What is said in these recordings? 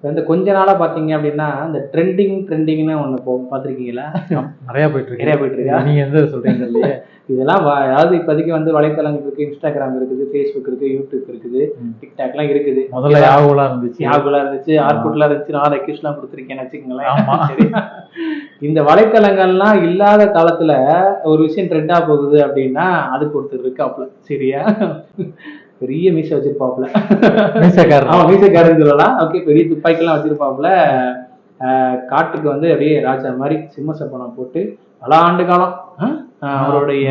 இந்த கொஞ்ச நாளா பாத்தீங்க அப்படின்னா இந்த ட்ரெண்டிங்னு ஒண்ணு பாத்திருக்கீங்களா? நிறைய போயிட்டு இருக்கு. நிறைய போயிட்டு இருக்கா? நீங்க எந்த சொல்றீங்க இல்லையே. இதெல்லாம் அதாவது இப்போதைக்கு வந்து வலைத்தளங்கள் இருக்கு, இன்ஸ்டாகிராம் இருக்குது, ஃபேஸ்புக் இருக்கு, யூடியூப் இருக்குது, டிக்டாக்லாம் இருக்குது. முதல்ல யாகுலா இருந்துச்சு, ஆர்குட்லாம் இருந்துச்சு, நான் ரெக்யூஸ்ட்லாம் கொடுத்துருக்கேன்னு வச்சுக்கோங்களேன். சரி, இந்த வலைத்தளங்கள்லாம் இல்லாத காலத்துல ஒரு விஷயம் ட்ரெண்டா போகுது அப்படின்னா அதுக்கு ஒருத்தர் இருக்காப்ல. சரியா? பெரிய மீசை வச்சிருப்பாப்ல, மீசைக்காரன்னு சொல்லலாம். ஓகே, பெரிய துப்பாக்கிலாம் வச்சிருப்பாப்ல. காட்டுக்கு வந்து அப்படியே ராஜா மாதிரி சிம்ம சப்பனம் போட்டு பல ஆண்டு காலம் அவருடைய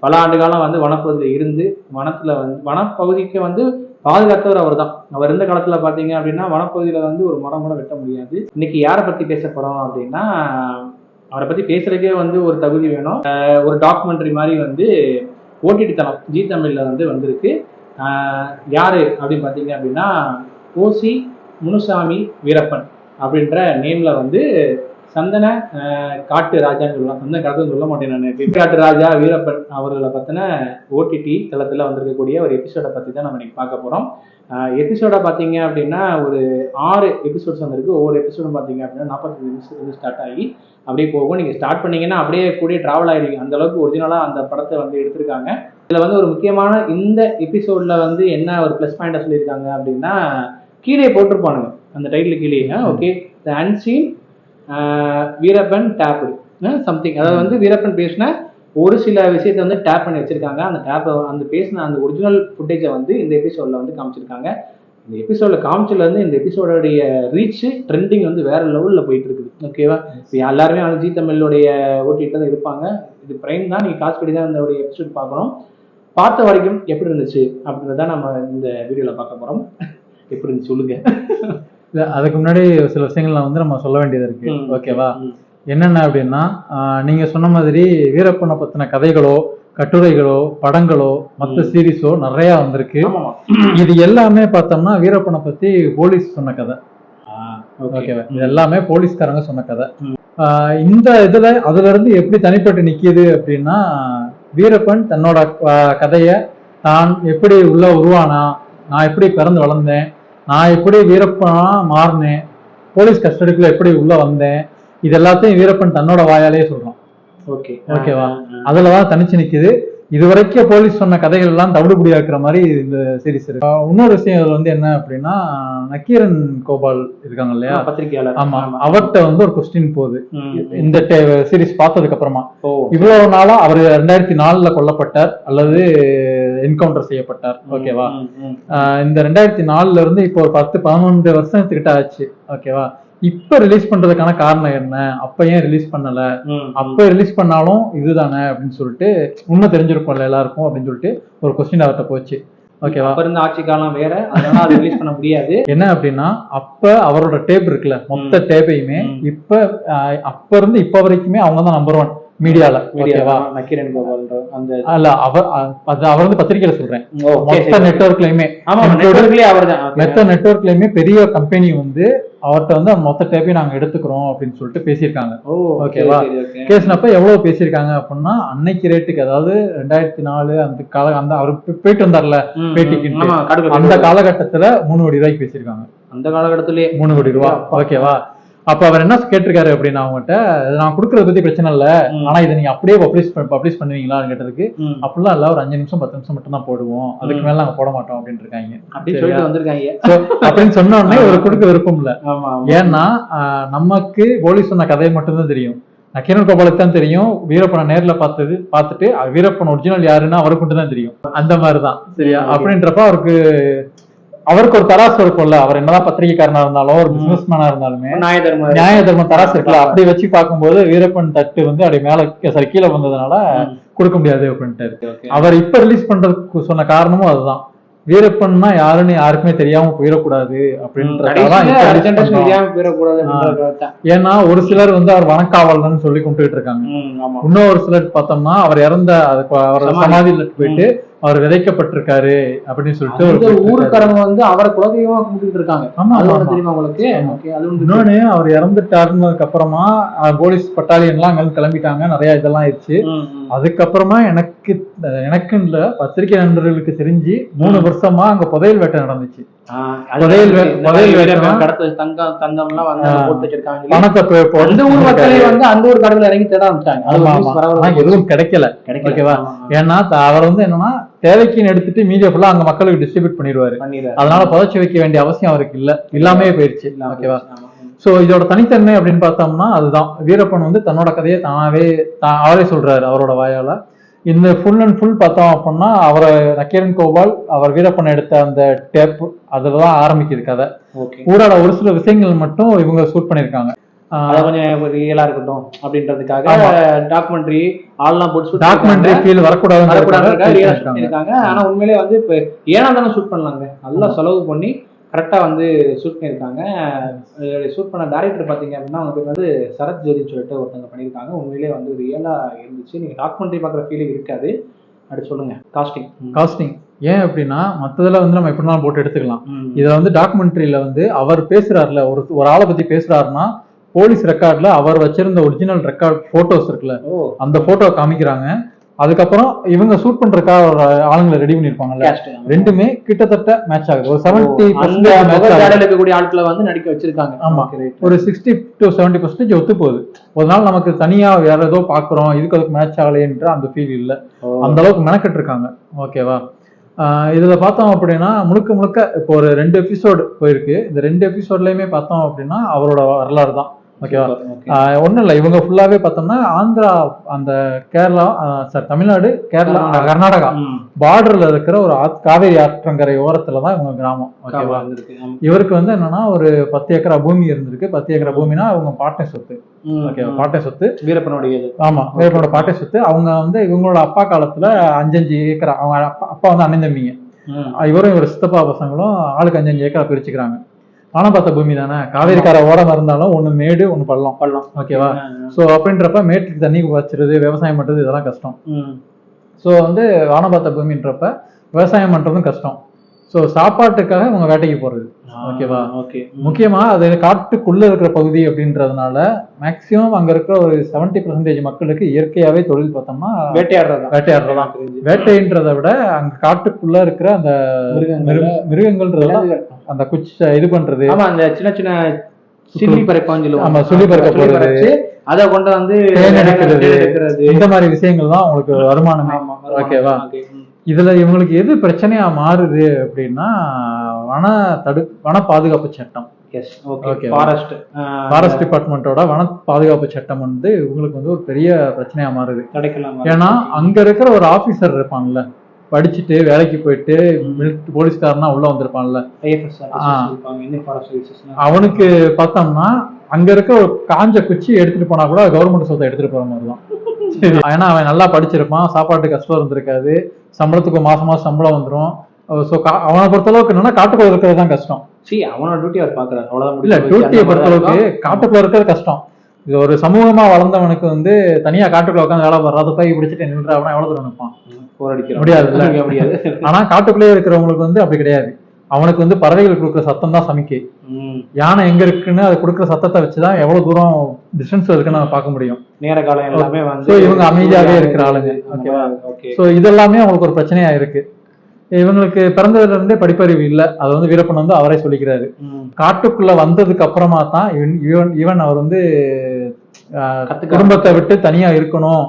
பல ஆண்டு காலம் வந்து வனப்பகுதியில இருந்து வனப்பகுதிக்கு வந்து பாதுகாத்தவர் அவர் தான். அவர் இருந்த காலத்துல பாத்தீங்க அப்படின்னா வனப்பகுதியில வந்து ஒரு மரம் கூட வெட்ட முடியாது. இன்னைக்கு யாரை பத்தி பேச போறோம் அப்படின்னா, அவரை பத்தி பேசுறதுக்கே வந்து ஒரு தகுதி வேணும். ஒரு டாக்குமெண்ட்ரி மாதிரி வந்து ஓடிடி தளம் ஜி தமிழ்ல வந்து வந்திருக்கு. யாரு அப்படின்னு பாத்தீங்க அப்படின்னா, ஓசி முனுசாமி வீரப்பன் அப்படின்ற நேம்ல வந்து சந்தன காட்டு ராஜான்னு சொல்லலாம். சந்தன காட்டுன்னு சொல்ல மாட்டேன் நான். காட்டு ராஜா வீரப்பன் அவர்களை பத்தின ஓடிடி தளத்துல வந்திருக்கக்கூடிய ஒரு எபிசோட பத்தி தான் நம்ம இன்னைக்கு பார்க்க போறோம். எபிசோட பாத்தீங்க அப்படின்னா ஒரு 6 எபிசோட்ஸ் வந்திருக்கு. ஒவ்வொரு எபிசோடும் பாத்தீங்க அப்படின்னா 45 நிமிஷத்துக்கு ஸ்டார்ட் ஆகி அப்படியே போகும். நீங்க ஸ்டார்ட் பண்ணீங்கன்னா அப்படியே கூட டிராவல் ஆயிருங்க. அந்த அளவுக்கு ஒரிஜினலா அந்த படத்தை வந்து எடுத்திருக்காங்க. இதுல வந்து ஒரு முக்கியமான இந்த எபிசோட்ல வந்து என்ன ஒரு பிளஸ் பாயிண்டா சொல்லியிருக்காங்க அப்படின்னா, கீழே போட்டிருப்பானுங்க அந்த டைட்டில் கீழே. ஓகே, த அன்சீன் வீரப்பன் டேப்டு சம்திங். அதாவது வந்து வீரப்பன் பேசின ஒரு சில விஷயத்த வந்து டேப் பண்ணி வச்சிருக்காங்க. அந்த டேப்பை அந்த பேசின அந்த ஒரிஜினல் ஃபுட்டேஜை வந்து இந்த எபிசோட்ல வந்து காமிச்சிருக்காங்க. இந்த எபிசோட்ல காமிச்சதுல இருந்து இந்த எபிசோடைய ரீச் ட்ரெண்டிங் வந்து வேற லெவல்ல போயிட்டு இருக்குது. ஓகேவா? எல்லாருமே வந்து ஜி தமிழுடைய ஓட்டிட்டு தான் இருப்பாங்க. இது பிரைம் தான், நீங்க காசு கட்டி தான் இந்த எபிசோட் பார்க்கணும். பார்த்த வரைக்கும் எப்படி இருந்துச்சு அப்படின்றத நம்ம இந்த வீடியோல பார்க்க போறோம். எப்படி இருந்துச்சு சொல்லுங்க. அதுக்கு முன்னாடி சில விஷயங்கள் வந்து நம்ம சொல்ல வேண்டியது இருக்கு. ஓகேவா? என்னென்ன அப்படின்னா, நீங்க சொன்ன மாதிரி வீரப்பனை பத்தின கதைகளோ கட்டுரைகளோ படங்களோ மற்ற சீரீஸோ நிறைய வந்திருக்கு. இது எல்லாமே பார்த்தோம்னா வீரப்பனை பத்தி போலீஸ் சொன்ன கதை. ஓகேவா? இது எல்லாமே போலீஸ்காரங்க சொன்ன கதை. இந்த இதுல அதுல இருந்து எப்படி தனிப்பட்டு நிக்கிது அப்படின்னா, வீரப்பன் தன்னோட கதைய தான் எப்படி உள்ள உருவானா, நான் எப்படி பிறந்து வளர்ந்தேன், நான் எப்படி வீரப்பனா மாறினேன், போலீஸ் கஸ்டடிக்குள்ள எப்படி உள்ள வந்தேன், இது எல்லாத்தையும் வீரப்பன் தன்னோட வாயாலேயே சொல்றான். ஓகேவா? அதுலதான் தனிச்சு நிக்குது. இதுவரைக்கும் போலீஸ் சொன்ன கதைகள் எல்லாம் தவிடுபடியா இருக்கிற மாதிரி இந்த சீரிஸ் இருக்கு. இன்னொரு விஷயம் இதுல வந்து என்ன அப்படின்னா, நக்கீரன் கோபால் இருக்காங்க இல்லையா, பத்திரிகையாளர். ஆமா, அவர்கிட்ட வந்து ஒரு கொஸ்டின் போகுது இந்த சீரிஸ் பார்த்ததுக்கு அப்புறமா. இவ்வளவு நாளா அவர் 2004 கொல்லப்பட்டார் அல்லது என்கவுண்டர் செய்யப்பட்டார். ஓகேவா? இந்த 2004 இருந்து இப்போ ஒரு 10-11 வருஷத்துக்கிட்ட ஆச்சு. ஓகேவா? இப்ப ரிலீஸ் பண்றதுக்கான காரணம் என்ன, அப்ப ஏன் ரிலீஸ் பண்ணல, அப்ப ரிலீஸ் பண்ணாலும் இதுதானே அப்படின்னு சொல்லிட்டு உண்மை தெரிஞ்சிருக்கும்ல எல்லாருக்கும் அப்படின்னு சொல்லிட்டு ஒரு கொஸ்டின் அவர்கிட்ட போச்சு. ஓகேவா? அப்ப இருந்த ஆட்சி காலம் வேற, அதனால அது ரிலீஸ் பண்ண முடியாது. என்ன அப்படின்னா, அப்ப அவரோட டேப் இருக்குல்ல, மொத்த டேப்பையுமே அப்ப இருந்து இப்ப வரைக்குமே அவங்க தான் நம்பர் 1 மீடியால. ஓகேவா? நக்கீரன் கோபால் அல்ல, அவர் வந்து பத்திரிகையில சொல்றேன். மொத்த நெட்வொர்க்லயுமே நெட்வொர்க்லயுமே பெரிய கம்பெனி வந்து அவர்கிட்ட வந்து மொத்த டேப்பையும் நாங்க எடுத்துக்கிறோம் அப்படின்னு சொல்லிட்டு பேசியிருக்காங்க. ஓகேவா? பேசினப்ப எவ்வளவு பேசியிருக்காங்க அப்படின்னா, அன்னைக்கு ரேட்டுக்கு, அதாவது 2004 அந்த அவர் போயிட்டு வந்தார்ல பேட்டிக்கு, அந்த காலகட்டத்துல 3 கோடி ரூபாய்க்கு பேசியிருக்காங்க. அந்த காலகட்டத்திலேயே 3 கோடி ரூபாய். ஓகேவா? அப்ப அவர் என்ன கேட்டிருக்காரு அப்படின்னா, அவங்ககிட்ட நான் கொடுக்கறத பத்தி பிரச்சனை இல்ல, ஆனா இதை நீங்க அப்படியே பப்ளிஷ் பண்ணுவீங்களான்னு கேட்டதுக்கு, அப்படிலாம் இல்ல, ஒரு 5 நிமிஷம் 10 நிமிஷம் மட்டும் தான் போடுவோம், அதுக்கு மேல நாங்க போட மாட்டோம் அப்படின்னு இருக்காங்க. அப்படின்னு சொன்ன உடனே ஒரு கொடுக்க விருப்பம் இல்ல. ஏன்னா நமக்கு போலீஸ் சொன்ன கதையை மட்டும்தான் தெரியும். நக்கீரன் கோபாலுக்கு தான் தெரியும். வீரப்பனை நேர்ல பார்த்துட்டு வீரப்பன் ஒரிஜினல் யாருன்னு அவருக்கு மட்டும் தான் தெரியும். அந்த மாதிரிதான். சரியா? அப்படின்றப்ப அவருக்கு ஒரு தராசு இருக்கும்ல, அவர் என்னதான் பத்திரிகைக்காரனா இருந்தாலும் ஒரு பிசினஸ் மேனா இருந்தாலுமே நியாய தர்ம தராசு இருக்குல்ல, அப்படி வச்சு பார்க்கும்போது வீரப்பன் தட்டு வந்து அப்படி மேல கீழே வந்ததுனால கொடுக்க முடியாது அப்படின்ட்டு. அவர் இப்ப ரிலீஸ் பண்றதுக்கு சொன்ன காரணமும் அதுதான். வீரப்பன்னா யாருன்னு யாருக்குமே தெரியாம போயிடக்கூடாது அப்படின்றதான். ஏன்னா ஒரு சிலர் வந்து அவர் வனக்காவல்னு சொல்லி கும்பிட்டு இருக்காங்க. இன்னும் ஒரு சிலர் பார்த்தோம்னா அவர் இறந்த அவரோட சமாதியில போயிட்டு அவர் விதைக்கப்பட்டிருக்காரு அப்படின்னு சொல்லிட்டு ஊருக்காரங்க வந்து அவரை குலதெய்வமா கும்பிட்டு இருக்காங்க. தெரியுமா உங்களுக்கு? இன்னொன்னு, அவர் இறந்துட்டாருன்னதுக்கு அப்புறமா போலீஸ் பட்டாலியன் எல்லாம் அங்க கிளம்பிட்டாங்க, நிறைய இதெல்லாம் ஆயிடுச்சு. அதுக்கப்புறமா எனக்கு இல்ல, பத்திரிகை நண்பர்களுக்கு தெரிஞ்சு 3 வருஷமா அங்க புதையல் வேட்டை நடந்துச்சு. கடத்து தங்கம் எல்லாம் வந்து போட்டு வச்சிருக்காங்க. பணத்தை அந்த ஊர் மக்களே வந்து அந்த ஊர் கடவுள் இறங்கி தேட ஆரம்பிச்சாங்க. எதுவும் கிடைக்கல. ஓகேவா? ஏன்னா அவர் வந்து என்னன்னா தேவைக்குன்னு எடுத்துட்டு மீடியா ஃபுல்லா அங்க மக்களுக்கு டிஸ்ட்ரிபியூட் பண்ணிடுவாரு. அதனால புதைச்சு வைக்க வேண்டிய அவசியம் அவருக்கு இல்லாமே போயிருச்சு. ஓகேவா? சோ இதோட தனித்தன்மை அப்படின்னு பார்த்தோம்னா அதுதான், வீரப்பன் வந்து தன்னோட கதையை அவரே சொல்றாரு அவரோட வாயால. இந்த ஃபுல் அண்ட் ஃபுல் பார்த்தோம் அப்படின்னா அவரை நக்கீரன் கோபால் அவர் வீரப்பன் எடுத்த அந்த டேப் அதுலதான் ஆரம்பிக்குது கதை. ஊடாட ஒரு சில விஷயங்கள் மட்டும் இவங்க ஷூட் பண்ணிருக்காங்க. கொஞ்சம் ரியலா இருக்கட்டும் அப்படின்றதுக்காக டாக்குமெண்ட்ரி ஆள்லாம் போட்டு டாக்குமெண்ட்ரி ஃபீல் வரக்கூடாது. ஆனா உண்மையிலே வந்து இப்ப ஏனா தானே ஷூட் பண்ணலாங்க, நல்லா செலவு பண்ணி கரெக்டா வந்து ஷூட் பண்ணியிருக்காங்க. ஷூட் பண்ண டைரக்டர் பாத்தீங்க அப்படின்னா அவங்க வந்து சரத் ஜோதின்னு சொல்லிட்டு ஒருத்தவங்க பண்ணியிருக்காங்க. உண்மையிலேயே வந்து ரியலா இருந்துச்சு. நீங்க டாக்குமெண்ட்ரி பாக்குற ஃபீலிங் இருக்காது. அப்படி சொல்லுங்க. காஸ்டிங் ஏன் அப்படின்னா மற்றதுல வந்து நம்ம எப்படினாலும் போட்டு எடுத்துக்கலாம். இதை வந்து டாக்குமெண்ட்ரியில வந்து அவர் பேசுறாருல, ஒரு ஆளை பத்தி பேசுறாருன்னா போலீஸ் ரெக்கார்ட்ல அவர் வச்சிருந்த ஒரிஜினல் ரெக்கார்ட் போட்டோஸ் இருக்குல்ல, அந்த போட்டோ காமிக்கிறாங்க. அதுக்கப்புறம் இவங்க ஷூட் பண்றதுக்காக ஒரு ஆளுங்களை ரெடி பண்ணிருப்பாங்கல்ல, ரெண்டுமே கிட்டத்தட்ட மேட்ச் ஆகுது. ஒரு 70% இருக்கக்கூடிய ஆட்களை வந்து நடிக்க வச்சிருக்காங்க. ஆமா, ஒரு 60 to 70% ஒத்து போகுது. ஒரு நாள் நமக்கு தனியா வேற ஏதோ பாக்குறோம் இதுக்கு அதுக்கு மேட்ச் ஆகலைன்ற அந்த ஃபீல் இல்ல. அந்த அளவுக்கு மெனக்கெட்டு இருக்காங்க. ஓகேவா? இதுல பார்த்தோம் அப்படின்னா முழுக்க இப்போ ஒரு 2 எபிசோடு போயிருக்கு. இந்த 2 எபிசோட்லயுமே பார்த்தோம் அப்படின்னா அவரோட வரலாறு தான். ஓகேவா? ஒண்ணும் இல்ல, இவங்க ஃபுல்லாவே பார்த்தோம்னா ஆந்திரா, அந்த கேரளா, தமிழ்நாடு, கேரளா, கர்நாடகா பார்டர்ல இருக்கிற ஒரு காவேரி ஆற்றங்கரை ஓரத்துலதான் இவங்க கிராமம். ஓகேவா? இவருக்கு வந்து என்னன்னா ஒரு 10 ஏக்கரா பூமி இருந்திருக்கு. 10 ஏக்கரா பூமினா அவங்க பாட்டை சொத்து. ஓகேவா? பாட்டை சொத்து வீரப்பனுடைய. ஆமா, வீரப்பனோட பாட்டை சொத்து. அவங்க வந்து இவங்களோட அப்பா காலத்துல 5 ஏக்கரா, அவங்க அப்பா வந்து அண்ணன் தம்பிங்க, இவரும் இவரோட சித்தப்பா பசங்களும் ஆளுக்கு 5 ஏக்கரா பிரிச்சுக்கிறாங்க. பணம் பார்த்த பூமி தானே, காவேரிக்கார ஓரம் இருந்தாலும் ஒண்ணு மேடு ஒண்ணு பள்ளம். ஓகேவா? சோ அப்படின்றப்ப மேட்டுக்கு தண்ணி வச்சுறது, விவசாயம் பண்றது இதெல்லாம் கஷ்டம். சோ வந்து வானம் பார்த்த பூமின்றப்ப விவசாயம் பண்றதும் கஷ்டம். சோ சாப்பாட்டுக்காக இவங்க வேட்டைக்கு போறது. ஓகேவா? முக்கியமா அது காட்டுக்குள்ள இருக்கிற பகுதி அப்படின்றதுனால மேக்சிமம் அங்க இருக்கிற ஒரு 70% மக்களுக்கு இயற்கையாவே தொழில் பார்த்தோம்னா வேட்டையாடுறதான். வேட்டைன்றதை விட அங்க காட்டுக்குள்ள இருக்கிற அந்த மிருகங்கள்ன்றதெல்லாம் அந்த குச்சி இது பண்றது, அந்த சின்ன சின்ன சில்லி பறப்பாங்க, ஆமா சொல்லி பறக்க போறது, அதை கொண்டு வந்து இந்த மாதிரி விஷயங்கள் தான் அவங்களுக்கு வருமானமே. ஓகேவா? இதுல இவங்களுக்கு எது பிரச்சனையா மாறுது அப்படின்னா வன பாதுகாப்பு சட்டம். ஃபாரஸ்ட் டிபார்ட்மெண்டோட வன பாதுகாப்பு சட்டம் வந்து இவங்களுக்கு வந்து ஒரு பெரிய பிரச்சனையா மாறுது. ஏன்னா அங்க இருக்கிற ஒரு ஆபீசர் இருப்பாங்கல்ல, படிச்சுட்டு வேலைக்கு போயிட்டு போலீஸ்காரனா உள்ள வந்திருப்பான்ல, அவனுக்கு பார்த்தோம்னா அங்க இருக்க ஒரு காஞ்ச குச்சி எடுத்துட்டு போனா கூட கவர்மெண்ட் சொத்தை எடுத்துட்டு போற மாதிரிதான். ஏன்னா அவன் நல்லா படிச்சிருப்பான், சாப்பாட்டு கஷ்டம் இருந்திருக்காது, சம்பளத்துக்கு மாசம் சம்பளம் வந்துடும். அவனை பொறுத்தளவுக்கு என்னன்னா காட்டுக்குள்ள இருக்கிறது தான் கஷ்டம். அவனோட டியூட்டி அவர் பாக்குறாரு, அவ்வளவுதான். இல்ல, டியூட்டியை பொறுத்தளவுக்கு காட்டுக்குள்ள இருக்கிறது கஷ்டம். இது ஒரு சமூகமா வளர்ந்தவனுக்கு வந்து தனியா காட்டுக்குள்ள உட்காந்து வேலை போடுற, அதை போய் பிடிச்சிட்டு நின்று அவன் எவ்வளவு தூரம் நிற்பான்? முடியாது. ஆனா காட்டுக்குள்ளே இருக்கிறவங்களுக்கு வந்து அப்படி கிடையாது. அவனுக்கு வந்து பறவைகள் கொடுக்குற சத்தம் தான் சமிக்கை. யானை எங்க இருக்குன்னு அது கொடுக்குற சத்தத்தை வச்சுதான் எவ்வளவு தூரம் டிஸ்டன்ஸ் இருக்குன்னு நம்ம பார்க்க முடியும். நேர காலம் எல்லாமே வந்து இவங்க அமைதியாவே இருக்கிற ஆளுங்க. ஓகேவா? சோ இதெல்லாமே அவங்களுக்கு ஒரு பிரச்சனையா இருக்கு. இவங்களுக்கு பிறந்ததுல இருந்தே படிப்பறிவு இல்ல. அது வந்து வீரப்பன் வந்து அவரே சொல்லிக்கிறாரு. காட்டுக்குள்ள வந்ததுக்கு அப்புறமா தான் ஈவன் அவர் வந்து குடும்பத்தை விட்டு தனியா இருக்கணும்,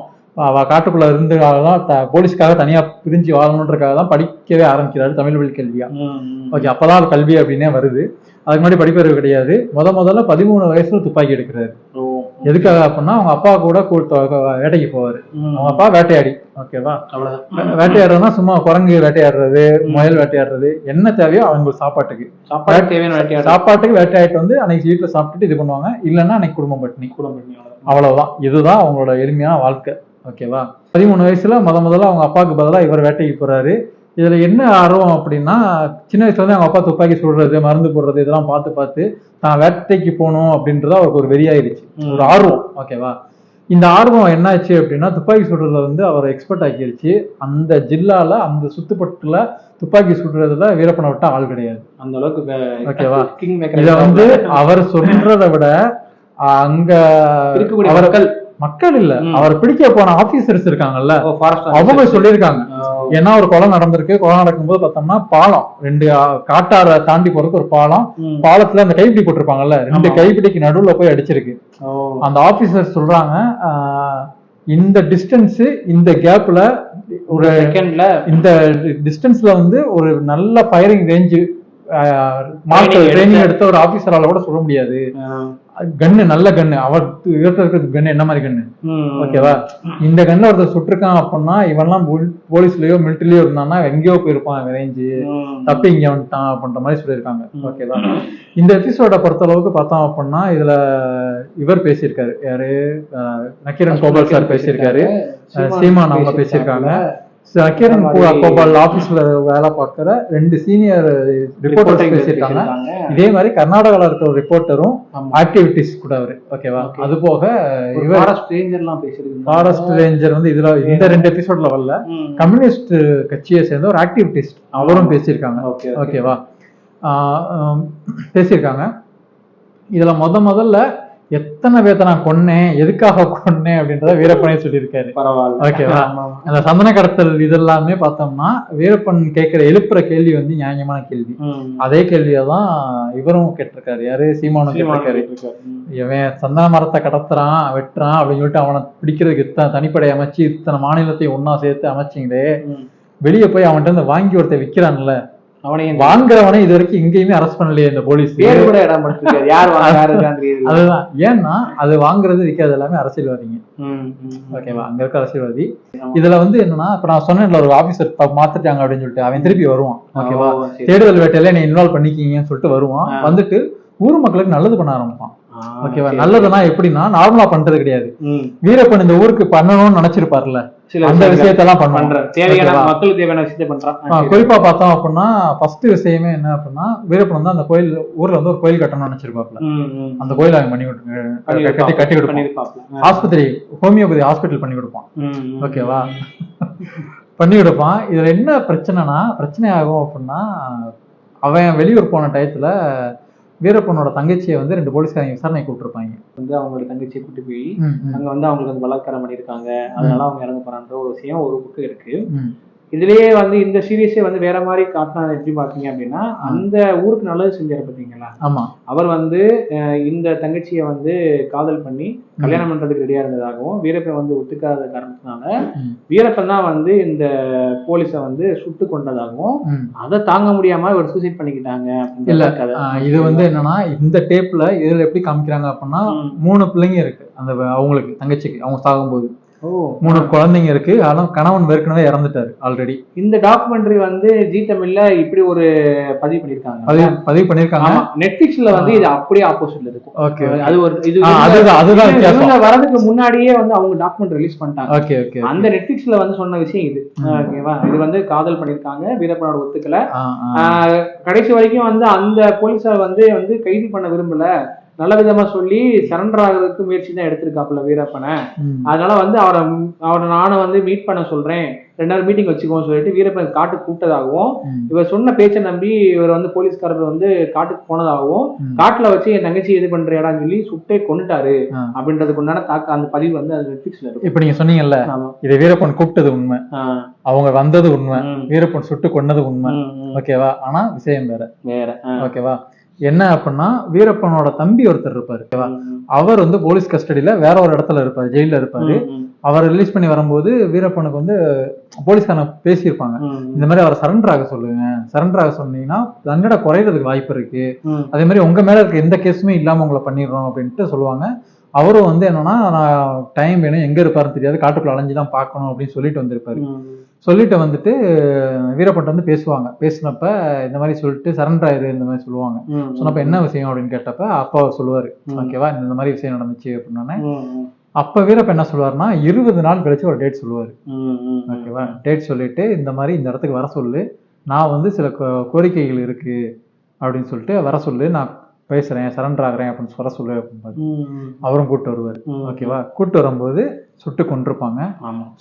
காட்டுக்குள்ள இருந்துதான் போலீஸ்க்காக தனியா பிரிஞ்சு வாழணுன்றதுக்காக தான் படிக்கவே ஆரம்பிக்கிறாரு, தமிழ் வழி கல்வியா. ஓகே, அப்பதான் கல்வி அப்படின்னே வருது. அதுக்கு முன்னாடி படிப்பறிவு கிடையாது. முதல்ல 13 வயசுல துப்பாக்கி எடுக்கிறாரு. எதுக்காக அப்படின்னா அவங்க அப்பா கூட வேட்டைக்கு போவாரு. அவங்க அப்பா வேட்டையாடி. ஓகேவா? வேட்டையாடுறதுனா சும்மா குரங்கு வேட்டையாடுறது, முயல் வேட்டையாடுறது, என்ன தேவையோ அவங்க சாப்பாட்டுக்கு வேட்டையாடிட்டு வந்து அன்னைக்கு வீட்டுல சாப்பிட்டுட்டு இது பண்ணுவாங்க. இல்லைன்னா அன்னைக்கு குடும்பம் பட்டினி. அவ்வளவுதான். இதுதான் அவங்களோட எளிமையான வாழ்க்கை. ஓகேவா? 13 வயசுல முதல்ல அவங்க அப்பாவுக்கு பதிலாக இவர் வேட்டைக்கு போறாரு. இதுல என்ன ஆர்வம் அப்படின்னா, சின்ன வயசுல இருந்து அவங்க அப்பா துப்பாக்கி சுடுறது, மருந்து போடுறது இதெல்லாம் பார்த்து தான் வேட்டைக்கு போகணும் அப்படின்றத அவருக்கு ஒரு வெறியாயிருச்சு, ஒரு ஆர்வம். ஓகேவா? இந்த ஆர்வம் என்னாச்சு அப்படின்னா துப்பாக்கி சுடுறதுல வந்து அவர் எக்ஸ்பர்ட் ஆக்கிருச்சு. அந்த ஜில்லால அந்த சுத்துப்பட்டுல துப்பாக்கி சுடுறதுல வீரப்பனை விட்டா ஆள் கிடையாது அந்த அளவுக்கு. ஓகேவா? இத வந்து அவர் சொல்றதை விட அங்க மக்கள் இல்ல, அவர் பிடிக்க போன ஆபீசர்ஸ் இருக்காங்கல்ல, ஃபாரஸ்ட் அவங்க சொல்லியிருக்காங்க. ஏன்னா ஒரு கொலை நடந்திருக்கு. கொலை நடக்கும்போது பார்த்தோம்னா பாலம், 2 காட்டார தாண்டி போறதுக்கு ஒரு பாலம், பாலத்துல அந்த கைப்பிடி போட்டிருப்பாங்கல்ல, 2 கைப்பிடிக்கு நடுவுல போய் அடிச்சிருக்கு. அந்த ஆபீசர் சொல்றாங்க, இந்த டிஸ்டன்ஸ், இந்த கேப்ல ஒரு செகண்ட்ல, இந்த டிஸ்டன்ஸ்ல வந்து ஒரு நல்ல ஃபயரிங் ரேஞ்சு ட்ரைனிங் எடுத்த ஒரு ஆபீசரால கூட சொல்ல முடியாது. கன்னு, நல்ல கன்னு, அவர் இருக்கிற கன்னு என்ன மாதிரி கன்னு, ஓகேவா? இந்த கன்ன ஒருத்தர் சுட்டிருக்கான் அப்படின்னா இவன்லாம் போலீஸ்லயோ மிலிட்டரிலயோ இருந்தான்னா எங்கேயோ போயிருப்பான், ரேஞ்சு தப்பி இங்க வந்துட்டான் அப்படின்ற மாதிரி சொல்லியிருக்காங்க. ஓகேவா? இந்த எபிசோட பொறுத்த அளவுக்கு பார்த்தோம் அப்படின்னா இதுல இவர் பேசியிருக்காரு, யாரு, நக்கீரன் கோபால் சார் பேசியிருக்காரு, சீமான் அவங்க பேசியிருக்காங்க. நக்கீரன் கோபால் ஆபீஸ்ல வேலை பார்க்கிற 2 சீனியர் ரிப்போர்ட்டர்ஸ் பேசியிருக்காங்க. இதே மாதிரி கர்நாடகால இருக்கிற ஒரு ரிப்போர்ட்டரும் ஆக்டிவிட்டிஸ் கூட அவரு, ஓகேவா? அது போக ஃபாரஸ்ட் ரேஞ்சர் வந்து இதுல இந்த 2 எபிசோட்ல வரல, கம்யூனிஸ்ட் கட்சியை சேர்ந்த ஒரு ஆக்டிவிட்டிஸ்ட் அவரும் பேசியிருக்காங்க. ஓகேவா? பேசியிருக்காங்க. இதுல முதல்ல எத்தனை பேர்த்த நான் கொன்னேன், எதுக்காக கொன்னேன் அப்படின்றத வீரப்பனே சொல்லியிருக்காரு. ஓகேவா? அந்த சந்தன கடத்தல் இதெல்லாமே பார்த்தோம்னா வீரப்பன் எழுப்புற கேள்வி வந்து நியாயமான கேள்வி. அதே கேள்வியதான் இவரும் கேட்டிருக்காரு, யாரு, சீமானும் கேட்டிருக்காரு. இவன் சந்தன மரத்தை கடத்துறான், வெட்டுறான் அப்படின்னு சொல்லிட்டு அவனை பிடிக்கிறதுக்கு இத்தனை தனிப்படை அமைச்சு இத்தனை மாநிலத்தை ஒன்னா சேர்த்து அமைச்சிங்களே, வெளியே போய் அவன்கிட்ட இருந்து வாங்கி ஒருத்தர் விற்கிறான்ல, வாங்குறவனே இது வரைக்கும் எங்கேயுமே அரெஸ்ட் பண்ணலையே இந்த போலீஸ். அதுதான், ஏன்னா அது வாங்குறது விற்கிறது எல்லாமே அரசியல்வாதிங்க. ஓகேவா? அங்க இருக்க அரசியல்வாதி. இதுல வந்து என்னன்னா, இப்ப நான் சொன்னேன்ல ஒரு ஆபீசர் மாத்திட்டாங்க அப்படின்னு சொல்லிட்டு அவன் திருப்பி வருவான். ஓகேவா? தேடுதல் வேட்டையில நீ இன்வால்வ் பண்ணிக்கிங்கன்னு சொல்லிட்டு வருவான். வந்துட்டு ஊர் மக்களுக்கு நல்லது பண்ண ஆரம்பிப்பான். ஓகேவா? நல்லதுன்னா எப்படின்னா நார்மலா பண்றது கிடையாது. வீரப்பன் இந்த ஊருக்கு பண்ணணும்னு நினைச்சிருப்பாருல, அந்த விஷயத்தெல்லாம் மக்களுக்கு தேவையான விஷயத்தை பண்றான். குறிப்பா பார்த்தோம் அப்படின்னா ஃபர்ஸ்ட் விஷயமே என்ன அப்படின்னா, வீரப்பன் வந்து அந்த கோயில், ஊர்ல வந்து ஒரு கோயில் கட்டணும்னு நினைச்சிருப்பாப்ல. அந்த கோயில் அவன் கட்டி கொடுப்பான். ஆஸ்பத்திரி, ஹோமியோபதி ஹாஸ்பிட்டல் பண்ணி கொடுப்பான். ஓகேவா? பண்ணி கொடுப்பான். இதுல என்ன பிரச்சனை ஆகும் அப்படின்னா, அவன் வெளியூர் போன டயத்துல வீரப்பனோட தங்கச்சியை வந்து 2 போலீஸ்காரங்க விசாரணை கூப்பிட்டுருப்பாங்க. வந்து அவங்களோட தங்கச்சியை கூட்டி போய் அங்க வந்து அவங்களுக்கு வந்து பலாத்காரம் பண்ணியிருக்காங்க, அதனால அவங்க இறந்து போறான்ற ஒரு விஷயம் ஒரு புக்கு இருக்கு. இதுலயே வந்து இந்த சீரீஸே வந்து வேற மாதிரி காட்டினா எப்படி பாத்தீங்க அப்படின்னா, அந்த ஊருக்கு நல்லது செஞ்சாரு பாத்தீங்களா? ஆமா. அவர் வந்து இந்த தங்கச்சியை வந்து காதல் பண்ணி கல்யாணம் பண்றதுக்கு ரெடியா இருந்ததாகவும், வீரப்பன் வந்து ஒத்துக்காத காரணத்தினால வீரப்பன் தான் வந்து இந்த போலீஸ வந்து சுட்டு கொண்டதாகவும், அதை தாங்க முடியாம ஒரு சூசைட் பண்ணிக்கிட்டாங்க. இல்ல, இது வந்து என்னன்னா, இந்த டேப்ல இதுல எப்படி காமிக்கிறாங்க அப்படின்னா, 3 பிள்ளைங்க இருக்கு அந்த அவங்களுக்கு, தங்கச்சிக்கு, அவங்க சாகும்போது 3 குழந்தைங்க இருக்கு. ஆனா கணவன் ஏற்கனவே இறந்துட்டாரு ஆல்ரெடி. இந்த டாக்குமெண்ட்ரி வந்து ஜி தமிழ்ல இப்படி ஒரு பதிவு பண்ணிருக்காங்க. நெட்ஃபிளிக்ஸ்ல வந்து இது அப்படியே ஆப்போசிட்ல இருக்கு. ஓகே, அது ஒரு இது அதுதான் வித்தியாசம். வரதுக்கு முன்னாடியே வந்து அவங்க டாக்குமெண்ட் ரிலீஸ் பண்ணிட்டாங்க. Okay okay. அந்த நெட்ஃபிளிக்ஸ்ல வந்து சொன்ன விஷயம் இது. ஓகேவா? இது வந்து காதல் பண்ணிருக்காங்க, வீரப்பனோட ஒத்துக்கல. கடைசி வரைக்கும் வந்து அந்த போலீஸார் வந்து கைது பண்ண விரும்பல, நல்ல விதமா சொல்லி சரண்டர் ஆகிறதுக்கு முயற்சி தான் எடுத்திருக்காப்புல வீரப்பனை. அதனால வந்து அவரை நானும் வந்து மீட் பண்ண சொல்றேன், 2 நாள் மீட்டிங் வச்சுக்கோன்னு சொல்லிட்டு வீரப்பன் காட்டுக்கு கூப்பிட்டதாகவும், இவர் சொன்ன பேச்சை நம்பி இவர் வந்து போலீஸ்காரர் வந்து காட்டுக்கு போனதாகவும், காட்டுல வச்சு என் தங்கச்சி இது பண்றியாடான்னு சொல்லி சுட்டே கொண்டுட்டாரு அப்படின்றதுக்கு உண்டான அந்த பதிவு வந்து அது நெட்ஃபிளிக்ஸ்ல இருக்கு. இப்ப நீங்க சொன்னீங்கல்ல, இதை வீரப்பன் கூப்பிட்டது உண்மை, அவங்க வந்தது உண்மை, வீரப்பன் சுட்டு கொன்னது உண்மை. ஓகேவா? ஆனா விஷயம் வேற. ஓகேவா? என்ன அப்படின்னா, வீரப்பனோட தம்பி ஒருத்தர் இருப்பாரு. அவர் வந்து போலீஸ் கஸ்டடியில வேற ஒரு இடத்துல இருப்பாரு, ஜெயில இருப்பாரு. அவர் ரிலீஸ் பண்ணி வரும்போது வீரப்பனுக்கு வந்து போலீஸ்காரங்க பேசியிருப்பாங்க, இந்த மாதிரி அவரை சரண்டர் ஆக சொல்லுங்க, சரண்டர் ஆக சொன்னீங்கன்னா தண்டனை குறையிறதுக்கு வாய்ப்பு இருக்கு, அதே மாதிரி உங்க மேல இருக்க எந்த கேஸுமே இல்லாம உங்களை பண்ணிடுறோம் அப்படின்ட்டு சொல்லுவாங்க. அவரும் வந்து என்னன்னா, நான் டைம் வேணும், எங்க இருப்பாருன்னு தெரியாது, காட்டுக்குள்ள அலைஞ்சுதான் பார்க்கணும் அப்படின்னு சொல்லிட்டு வந்திருப்பாரு. சொல்லிட்டு வந்துட்டு வீரப்பன் வந்து பேசுவாங்க. பேசினப்ப இந்த மாதிரி சொல்லிட்டு சரண்டர் ஆயிரு இந்த மாதிரி சொல்லுவாங்க. சொன்னப்ப என்ன விஷயம் அப்படின்னு கேட்டப்ப அப்பா சொல்லுவாரு, ஓகேவா, இந்த மாதிரி விஷயம் நடந்துச்சு அப்படின்னா, அப்ப வீரப்பன் என்ன சொல்லுவாருன்னா, 20 நாள் கழிச்சு ஒரு டேட் சொல்லுவாரு. ஓகேவா? டேட் சொல்லிட்டு இந்த மாதிரி இந்த இடத்துக்கு வர சொல்லு, நான் வந்து சில கோரிக்கைகள் இருக்கு அப்படின்னு சொல்லிட்டு வர சொல்லு, நான் பேசுறேன், சரண்டர் ஆகுறேன் அப்படின்னு சொல்ல சொல்லு அப்படின்னு அவரும் கூப்பிட்டு வருவாரு. ஓகேவா? கூப்பிட்டு வரும்போது சுட்டு கொண்டிருப்பாங்க.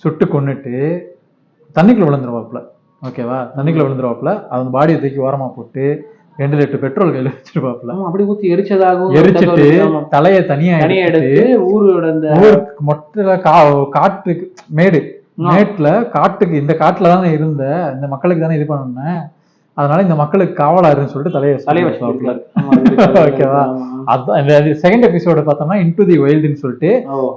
சுட்டு கொன்னுட்டு தண்ணிக்குள்ள விழுந்துருவாப்புல. ஓகேவா? தண்ணிக்குள்ள விழுந்துருவாப்புல. அவங்க பாடியை தூக்கி ஓரமா போட்டு 2 லிட்டர் பெட்ரோல் கையில வச்சிருப்பாப்ல. ஆமா, அப்படி ஊத்தி எரிச்சதாகவும் எரிச்சிட்டு தலையை தனியா எடுத்து ஊரோட அந்த ஊருக்கு மொத்த காட்டுக்கு மேட்ல காட்டுக்கு, இந்த காட்டுல தானே இருந்த, இந்த மக்களுக்கு தானே இது பண்ணணும், அதனால இந்த மக்களுக்கு காவலாருன்னு சொல்லிட்டு தலையை வச்சிருப்பாப்ல. ஓகேவா? அதான் இந்த செகண்ட் எபிசோட பார்த்தோம்னா இன்டு தி வைல்டுன்னு சொல்லிட்டு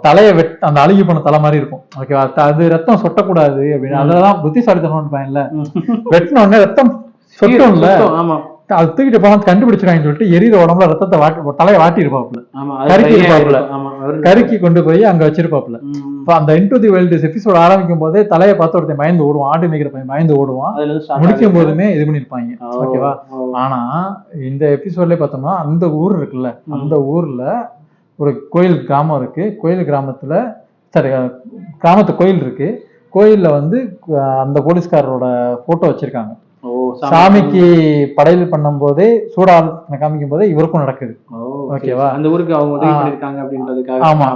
தலையை அந்த அழுகி போன தலை மாதிரி இருக்கும். ஓகேவா? அது ரத்தம் சொட்டக்கூடாது அப்படின்னு அதெல்லாம் புத்திசாலித்தனம் இல்ல, வெட்டின உடனே ரத்தம் சொட்டும்ல, அது தூக்கிட்டு போனா கண்டுபிடிச்சிருக்காங்கன்னு சொல்லிட்டு எரியிற உடம்புல ரத்தத்தை தலையை வாட்டி இருப்பாப்புல, கருக்கி இருப்பாப்புல, கருக்கி கொண்டு போய் அங்க வச்சிருப்பாப்புல. இப்ப அந்த இன்டு தி வைல்டு எபிசோட் ஆரம்பிக்கும் போதே தலையை பார்த்து ஒருத்தன் பயந்து ஓடுவான், ஆடு மேய்க்கிற பையன் பயந்து ஓடுவான், முடிக்கும் போதுமே இது பண்ணிருப்பாங்க. ஓகேவா? ஆனா இந்த எபிசோட்லயே பார்த்தோம்னா அந்த ஊர் இருக்குல்ல, அந்த ஊர்ல ஒரு கோயில் கிராமம் இருக்கு, கோயில் கிராமத்துல கிராமத்து கோயில் இருக்கு, கோயில்ல வந்து அந்த போலீஸ்காரரோட போட்டோ வச்சிருக்காங்க. சாமிக்கு படையல் பண்ணும் போதே சூடான காமிக்கும் போதே இவருக்கும் நடக்குது. ஓகேவா? அந்த ஊருக்கு அவங்க உதவி பண்ணிருக்காங்க அப்படின்றதுக்காக. ஆமா.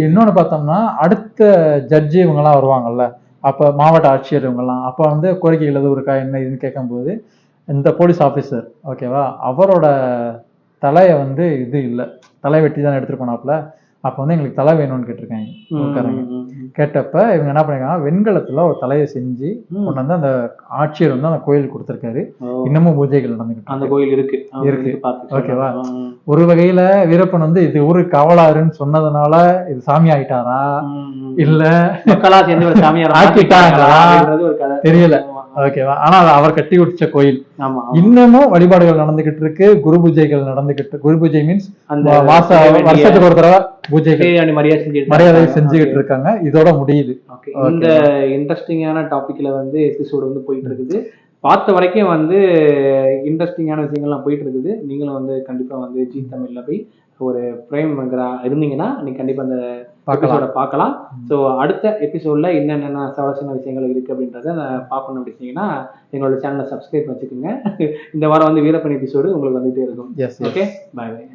இன்னொன்னு பார்த்தோம்னா அடுத்த ஜட்ஜி இவங்க எல்லாம் வருவாங்கல்ல, அப்ப மாவட்ட ஆட்சியர் இவங்க எல்லாம் அப்ப வந்து கோரிக்கைகள் எதுவும் இருக்கா என்ன இதுன்னு கேட்கும் போது இந்த போலீஸ் ஆபீசர் ஓகேவா அவரோட தலையை வந்து இது இல்லை, தலை வெட்டி தான் எடுத்துட்டு போனாப்புல. அப்ப வந்து எங்களுக்கு தலை வேணும்னு கேட்டிருக்காங்க. கேட்டப்ப இவங்க என்ன பண்ணிருக்காங்க, வெண்கலத்துல ஒரு தலையை செஞ்சு கொண்டு வந்து அந்த ஆட்சியர் வந்து அந்த கோயில் கொடுத்திருக்காரு. இன்னமும் பூஜைகள் நடந்துகிட்டு அந்த கோயில் இருக்கு. ஓகேவா? ஒரு வகையில வீரப்பன் வந்து இது ஊரு காவலாருன்னு சொன்னதுனால இது சாமி ஆயிட்டாரா இல்ல ஆக்கிட்டாங்களா தெரியல. ஓகேவா? ஆனா அவர் கட்டி குடிச்ச கோயில் இன்னமும் வழிபாடுகள் நடந்துகிட்டு இருக்கு, குரு பூஜைகள் நடந்துகிட்டு, குரு பூஜை மீன்ஸ் அந்த வருஷத்துக்கு ஒரு தடவை பூஜைகள் மரியாதை செஞ்சுக்கிட்டு இருக்காங்க. இதோட முடியுது. இந்த இன்ட்ரெஸ்டிங்கான டாபிக்ல வந்து எபிசோடு வந்து போயிட்டு இருக்குது. பார்த்த வரைக்கும் வந்து இன்ட்ரெஸ்டிங்கான விஷயங்கள்லாம் போயிட்டு இருக்குது. நீங்களும் வந்து கண்டிப்பா வந்து ஜி தமிழ்ல போய் ஒரு பிரேம் இருந்தீங்கன்னா நீங்க கண்டிப்பா அந்த எபிசோட பார்க்கலாம். ஸோ அடுத்த எபிசோட்ல என்னென்ன சவரசன விஷயங்கள் இருக்கு அப்படின்றத பார்க்கணும் அப்படின்னா எங்களோட சேனலை சப்ஸ்கிரைப் வச்சுக்கோங்க. இந்த வாரம் வந்து வீரப்பன் எபிசோடு உங்களுக்கு வந்துட்டே இருக்கும். ஓகே, பாய் பாய்.